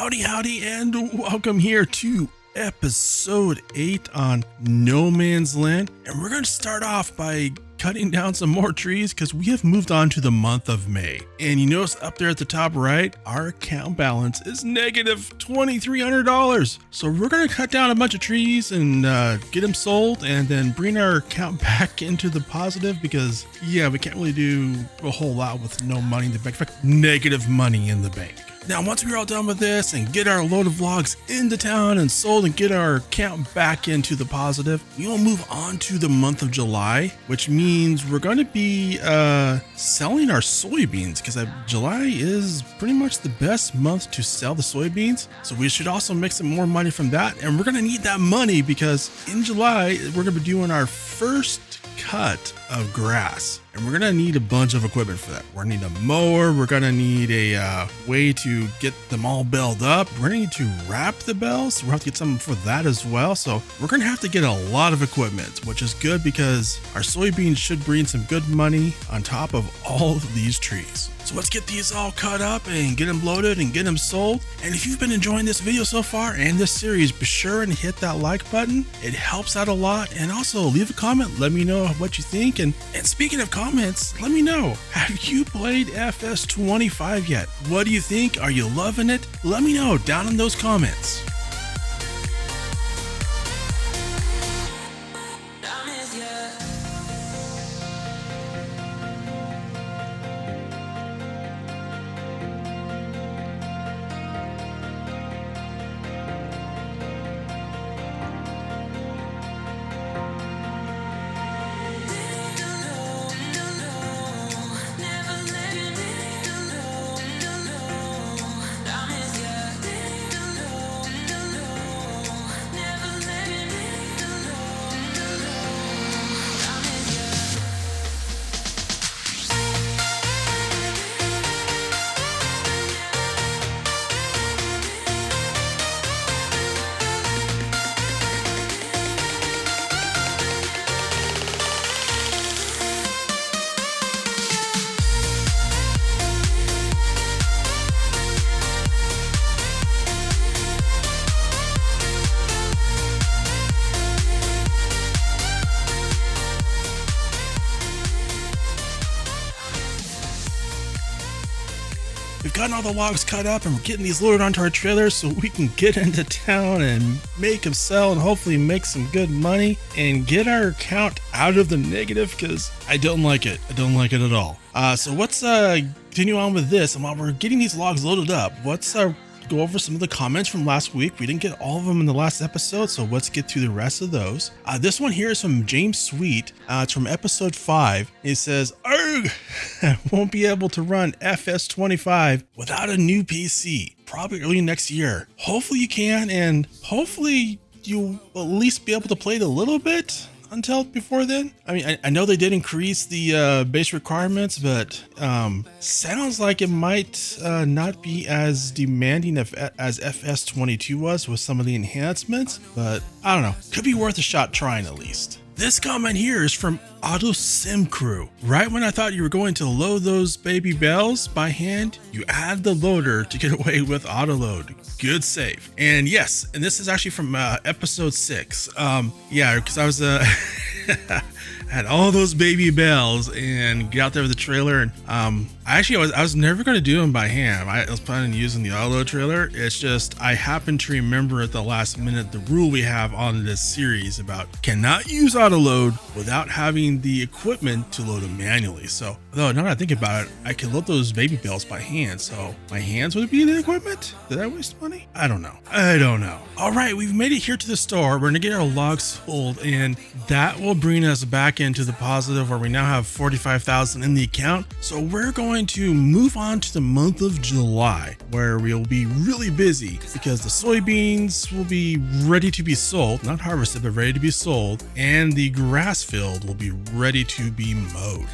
Howdy, and welcome here to episode 8 on No Man's Land. And we're going to start off by cutting down some more trees because we have moved on to the month of May. And you notice up there at the top right, our account balance is negative $2,300. So we're going to cut down a bunch of trees and get them sold and then bring our account back into the positive because, yeah, we can't really do a whole lot with no money in the bank. In fact, negative money in the bank. Now, once we're all done with this and get our load of logs into town and sold and get our account back into the positive, we will move on to the month of July, which means we're going to be selling our soybeans because July is pretty much the best month to sell the soybeans. So we should also make some more money from that. And we're going to need that money because in July, we're going to be doing our first cut of grass. And we're going to need a bunch of equipment for that. We're going to need a mower. We're going to need a way to get them all belled up. We're going to need to wrap the bells. So we'll have to get something for that as well. So we're going to have to get a lot of equipment, which is good because our soybeans should bring some good money on top of all of these trees. So let's get these all cut up and get them loaded and get them sold. And if you've been enjoying this video so far and this series, be sure and hit that like button. It helps out a lot. And also leave a comment. Let me know what you think. And speaking of comments, let me know, have you played FS25 yet? What do you think? Are you loving it? Let me know down in those comments. We've gotten all the logs cut up and we're getting these loaded onto our trailers so we can get into town and make them sell and hopefully make some good money and get our account out of the negative because I don't like it. I don't like it at all. So let's continue on with this. And while we're getting these logs loaded up, let's go over some of the comments from last week. We didn't get all of them in the last episode, so let's get through the rest of those. This one here is from James Sweet. It's from episode 5. He says, "Arg, I won't be able to run FS25 without a new PC. Probably early next year. Hopefully you can, and hopefully you'll at least be able to play it a little bit until before then." I mean, I know they did increase the base requirements, but sounds like it might not be as demanding as FS22 was with some of the enhancements, but I don't know. Could be worth a shot trying at least. This comment here is from Auto Sim Crew. Right when I thought you were going to load those baby bells by hand, you add the loader to get away with auto load. Good save. And yes, and this is actually from episode 6. Yeah, because I was had all those baby bells and get out there with the trailer, and I was never going to do them by hand. I was planning on using the auto trailer. It's just I happened to remember at the last minute the rule we have on this series about cannot use auto load without having the equipment to load them manually. So though now that I think about it, I can load those baby bells by hand, so my hands would be the equipment. Did I waste money? I don't know. All right, we've made it here to the store. We're gonna get our logs sold, and that will bring us back into the positive where we now have 45,000 in the account. So we're going to move on to the month of July, where we'll be really busy because the soybeans will be ready to be sold, not harvested, but ready to be sold, and the grass field will be ready to be mowed.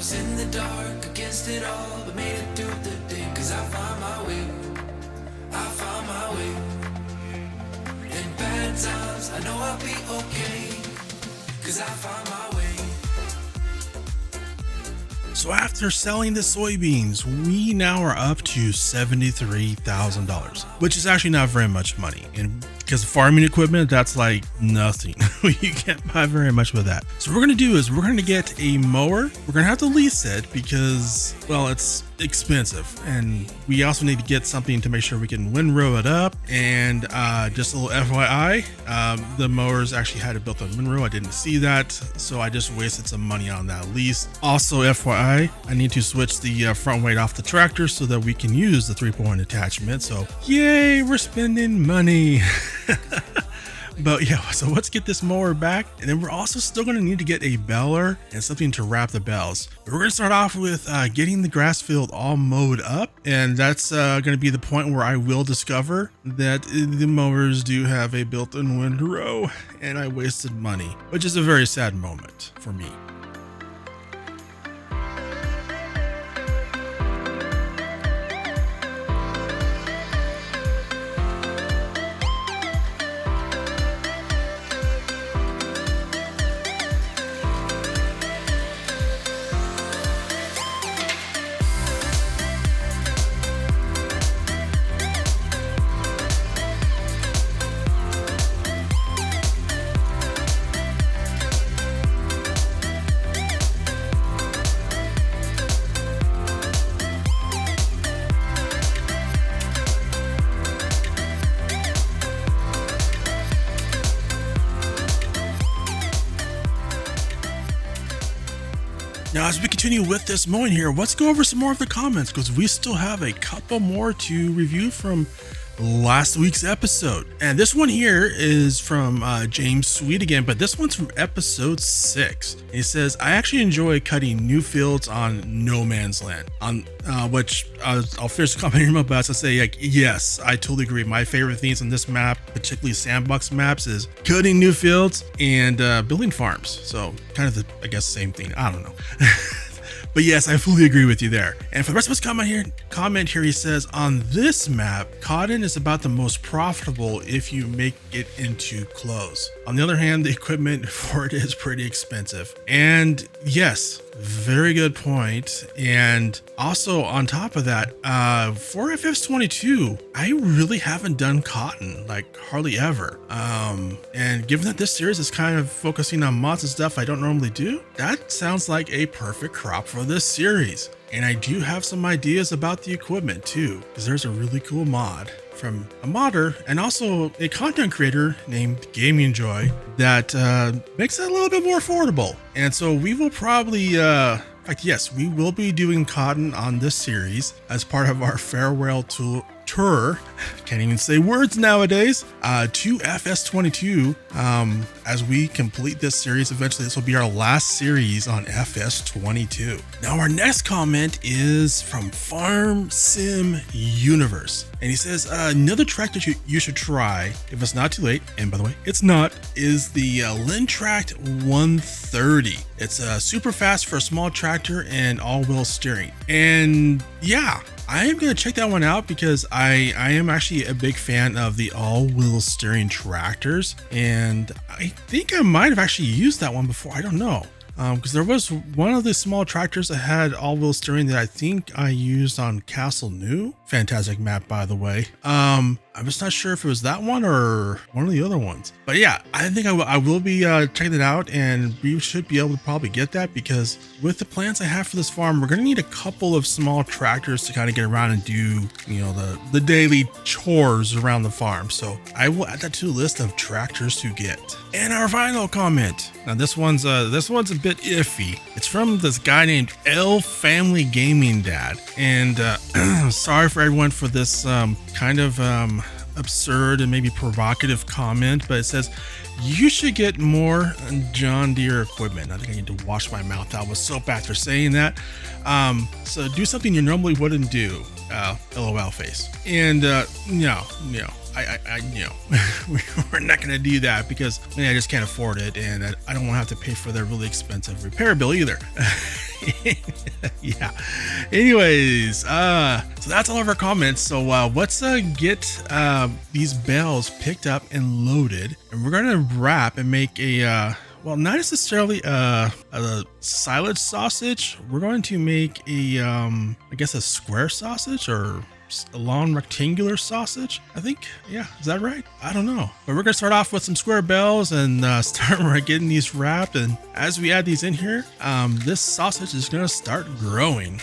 was in the dark against it all, but made it through the day, cause I found my way. I found my way. In bad times, I know I'll be okay, cause I found my way. So after selling the soybeans, we now are up to $73,000, which is actually not very much money. And because farming equipment, that's like nothing. You can't buy very much with that. So what we're going to do is we're going to get a mower. We're going to have to lease it because, well, it's expensive. And we also need to get something to make sure we can windrow it up. And just a little FYI, the mowers actually had a built-in windrow. I didn't see that, so I just wasted some money on that lease. Also, FYI, I need to switch the front weight off the tractor so that we can use the 3-point attachment. So yay, we're spending money. But yeah, so let's get this mower back, and then we're also still going to need to get a baler and something to wrap the bells. But we're going to start off with getting the grass field all mowed up, and that's going to be the point where I will discover that the mowers do have a built-in windrow, and I wasted money, which is a very sad moment for me. Now, as we continue with this mowing here, let's go over some more of the comments because we still have a couple more to review from last week's episode. And this one here is from James Sweet again, but this one's from episode 6. He says, I actually enjoy cutting new fields on no man's land, on which I'll finish commenting my best. I'll say, like, yes, I totally agree. My favorite things on this map, particularly sandbox maps, is cutting new fields and building farms. So kind of the, I guess, same thing. I don't know. But yes, I fully agree with you there. And for the rest of his comment here, he says, on this map, cotton is about the most profitable if you make it into clothes. On the other hand, the equipment for it is pretty expensive. And yes, very good point. And also on top of that, for FS22, I really haven't done cotton, like hardly ever. And given that this series is kind of focusing on mods and stuff I don't normally do, that sounds like a perfect crop for this series. And I do have some ideas about the equipment too, because there's a really cool mod from a modder and also a content creator named Gaming Joy that makes it a little bit more affordable. And so we will probably, in fact, yes, we will be doing cotton on this series as part of our farewell tour. Can't even say words nowadays, to FS22. As we complete this series, eventually this will be our last series on FS22. Now our next comment is from Farm Sim Universe, and he says another track that you should try if it's not too late, and by the way it's not, is the Lintract 130. It's super fast for a small tractor and all-wheel steering. And yeah, I am going to check that one out because I am actually a big fan of the all-wheel steering tractors, and I think I might have actually used that one before. I don't know. Because there was one of the small tractors that had all-wheel steering that I think I used on Castle New. Fantastic map, by the way. I was not sure if it was that one or one of the other ones. But yeah, I think I will be checking it out, and we should be able to probably get that because with the plans I have for this farm, we're going to need a couple of small tractors to kind of get around and do, you know, the daily chores around the farm. So I will add that to the list of tractors to get. And our final comment. Now this one's a bit iffy. It's from this guy named L Family Gaming Dad. And sorry for everyone for this kind of absurd and maybe provocative comment, but it says you should get more John Deere equipment. I think I need to wash my mouth out with soap after saying that. So do something you normally wouldn't do. LOL face. And no, I we're not gonna do that because I just can't afford it, and I don't want to have to pay for their really expensive repair bill either. Yeah. Anyways, so that's all of our comments. So let's get these bales picked up and loaded, and we're gonna wrap and make a well, not necessarily a silage sausage. We're going to make a I guess a square sausage, or a long rectangular sausage, I think. Yeah, is that right? I don't know. But we're gonna start off with some square bells and start getting these wrapped. And as we add these in here, this sausage is gonna start growing.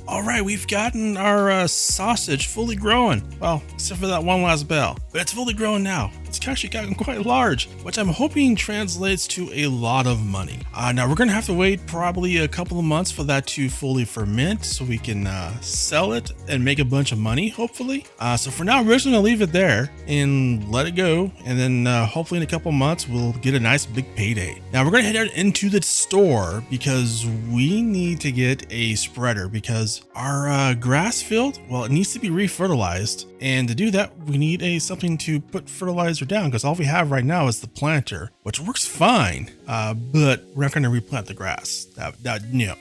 All right, we've gotten our sausage fully grown. Well, except for that one last bell, but it's fully grown now. It's actually gotten quite large, which I'm hoping translates to a lot of money. Now we're gonna have to wait probably a couple of months for that to fully ferment so we can sell it and make a bunch of money, hopefully. So for now, we're just gonna leave it there and let it go. And then hopefully in a couple of months, we'll get a nice big payday. Now we're gonna head out into the store because we need to get a spreader because our grass field, well, it needs to be refertilized. And to do that, we need something to put fertilizer down because all we have right now is the planter, which works fine, but we're not going to replant the grass. No,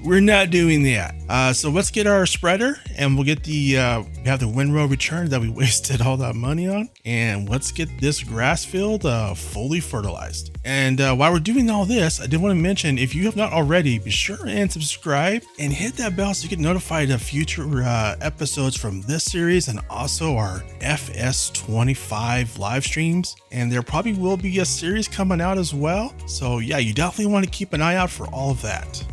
we're not doing that. So let's get our spreader, and we'll get we have the windrow return that we wasted all that money on, and let's get this grass field fully fertilized. And while we're doing all this, I did want to mention, if you have not already, be sure and subscribe and hit that bell so you get notified of future episodes from this series and also our FS25 live streams. And there probably will be a series coming out as well. So yeah, you definitely want to keep an eye out for all of that.